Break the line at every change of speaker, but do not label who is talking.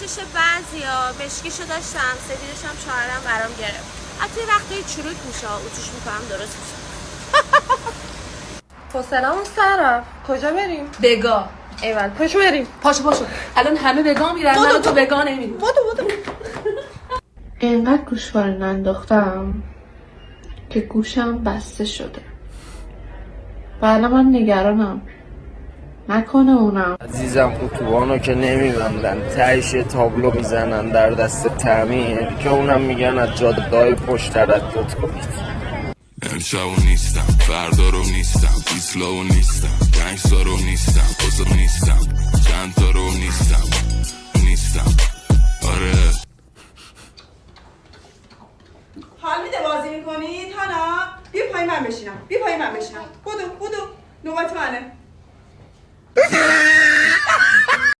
چش بعضیا مشکیشو داشتم، سفیدش هم شوهرم برام گرفت. حتی وقتی چروک میشه اتوش میکنم درست میشه.
حسنمون سرف کجا بریم؟
بگا.
ایول پاشو بریم.
پاشو الان همه بگا میرن، من تو بگا نمیریم.
بودو
اینقدر گوشواره انداختم که گوشم بسته شده. بله من نگرانم نکنه اونم.
عزیزم اتوبانو که نمیبندن، تهش تابلو میزنن در دست تعمیر که اونم میگن از جاده‌های پشت تردد کنید.
امشبو نیستم، فردا رو نیستم، ایسلاو نیستم، 5 سال رو نیستم، بزرگ نیستم، چند تا رو نیستم. آره
حال میده بازی میکنی؟ تانا بیا پای من بشینم، بیا پای من بشینم. بودو نوبت منه.